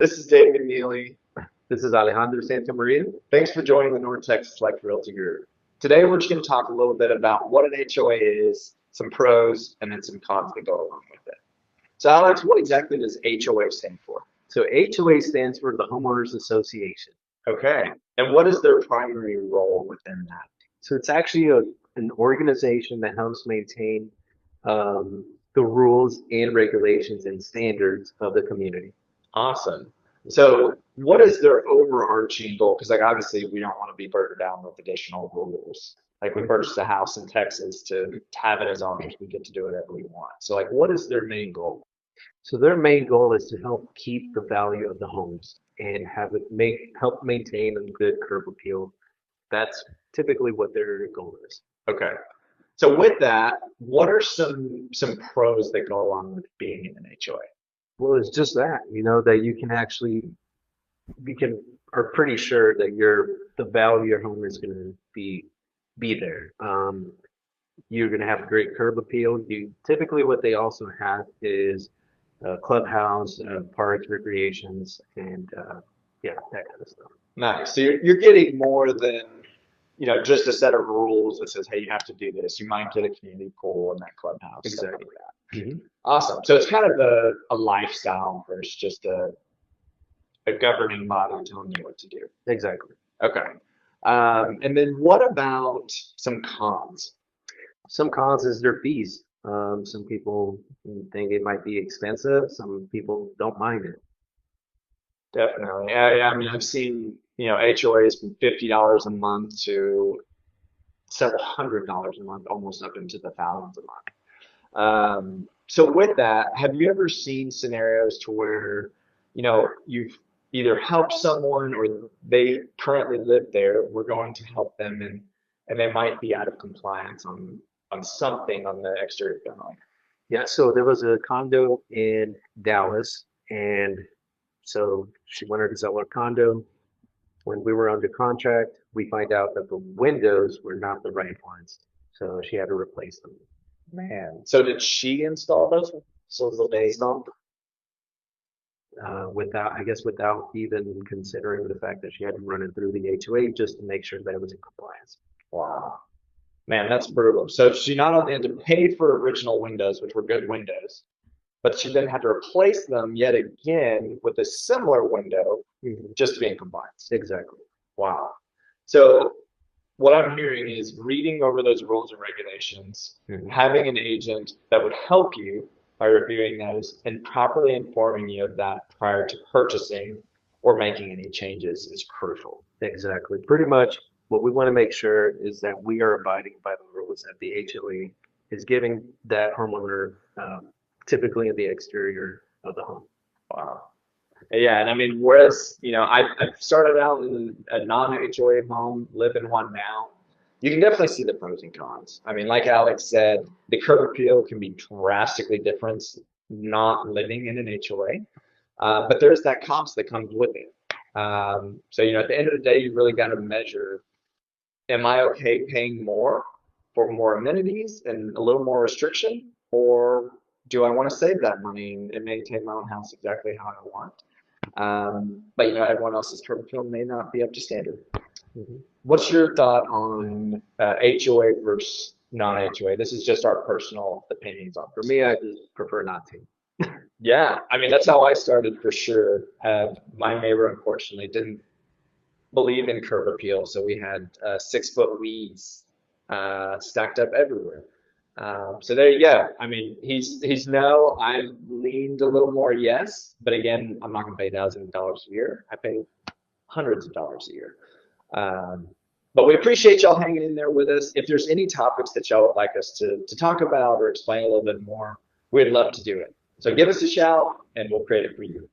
This is David Neely. This is Alejandro Santamaria. Thanks for joining the North Texas Select Realty Group. Today we're just going to talk a little bit about what an HOA is, some pros, and then some cons that go along with it. So Alex, what exactly does HOA stand for? So HOA stands for the Homeowners Association. Okay. And what is their primary role within that? So it's actually an organization that helps maintain the rules and regulations and standards of the community. Awesome. So what is their overarching goal? Because like obviously we don't want to be burdened down with additional rules. Like we purchased a house in Texas to have it as owners. We get to do whatever we want. So like what is their main goal? So their main goal is to help keep the value of the homes and have it help maintain a good curb appeal. That's typically what their goal is. Okay. So with that, what are some pros that go along with being in an HOA? Well, it's just that, that you can actually you can are pretty sure that the value of your home is going to be there. You're going to have a great curb appeal. You typically what they also have is a clubhouse, parks, recreations, and yeah, that kind of stuff. Nice. So you're getting more than, just a set of rules that says, hey, you have to do this. You might get a community pool and that clubhouse, stuff like Exactly. that. Hmm. Awesome. So it's kind of a lifestyle versus just a governing body telling you what to do. Exactly. Okay. And then what about some cons? Some cons is their fees. Some people think it might be expensive. Some people don't mind it. Definitely. I mean, I've seen, HOAs from $50 a month to several $100s a month, almost up into the thousands a month. So with that, have you ever seen scenarios to where, you've either helped someone or they currently live there, we're going to help them and they might be out of compliance on something on the exterior building. Yeah, so there was a condo in Dallas, and so she wanted to sell her condo. When we were under contract, we find out that the windows were not the right ones, so she had to replace them. Man. So did she install those? So they Installed without, I guess, without even considering the fact that she had to run it through the HOA just to make sure that it was in compliance. wow. Man, that's brutal. So she not only had to pay for original windows, which were good windows, but she then had to replace them yet again with a similar window Mhm. just to be in compliance. Exactly. Wow. So what I'm hearing is reading over those rules and regulations, Mhm. having an agent that would help you by reviewing those and properly informing you of that prior to purchasing or making any changes is crucial. Exactly. Pretty much what we want to make sure is that we are abiding by the rules that the HOA is giving that homeowner, typically in the exterior of the home. Wow. Yeah, and I mean, whereas, I started out in a non-HOA home, live in one now. You can definitely see the pros and cons. I mean, like Alex said, the curb appeal can be drastically different not living in an HOA, but there's that cost that comes with it. So, at the end of the day, you really got to measure, am I okay paying more for more amenities and a little more restriction, or do I want to save that money and maintain my own house exactly how I want? But everyone else's curb appeal may not be up to standard. Mhm. What's your thought on HOA versus non-HOA? This is just our personal opinions on For this. me, I just prefer not to. Yeah, I mean that's how I started for sure. My neighbor unfortunately didn't believe in curb appeal, so we had 6 foot weeds stacked up everywhere. So there you go. I mean, he's no. I leaned a little more yes, but again, I'm not going to pay thousands of dollars a year. I pay hundreds of dollars a year. Um, but we appreciate y'all hanging in there with us. If there's any topics that y'all would like us to talk about or explain a little bit more, we'd love to do it. So give us a shout and we'll create it for you.